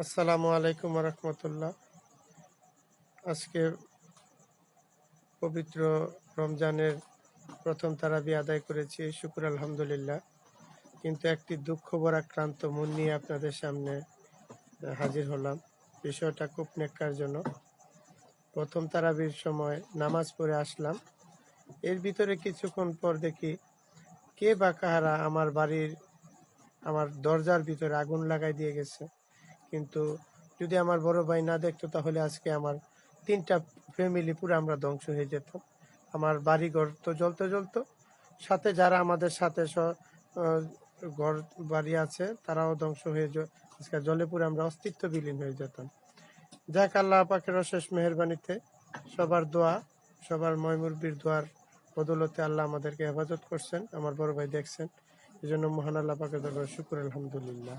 আসসালামু আলাইকুম রহমতুল্লাহ। আজকে পবিত্র রমজানের প্রথম তারাবি আদায় করেছি, শুকর আলহামদুলিল্লাহ। কিন্তু একটি দুঃখ ভরাক্রান্ত মন নিয়ে আপনাদের সামনে হাজির হলাম। বিষয়টা খুব নেক্কারজনক। প্রথম তারাবির সময় নামাজ পড়ে আসলাম, এর ভিতরে কিছুক্ষণ পর দেখি কে বা কাহারা আমার দরজার ভিতরে আগুন লাগাই দিয়ে গেছে। কিন্তু যদি আমার বড় ভাই না দেখতো তাহলে আজকে আমার 3টা ফ্যামিলি পুরো আমরা ধ্বংস হয়ে যেতাম। আমার বাড়িঘর তো জ্বলতো, সাথে যারা আমাদের সাথে ঘর বাড়ি আছে তারাও ধ্বংস হয়ে আজকে জলে পুরো আমরা অস্তিত্ব বিলীন হয়ে যেতাম। যাক, আল্লাহ পাকের অশেষ মেহেরবানিতে সবার দোয়া, সবার ময়মুরবির দোয়ার বদলতে আল্লাহ আমাদেরকে হেফাজত করছেন, আমার বড় ভাই দেখছেন। এই জন্য মহান আল্লাহ পাকের দরবারে শুকর আলহামদুলিল্লাহ।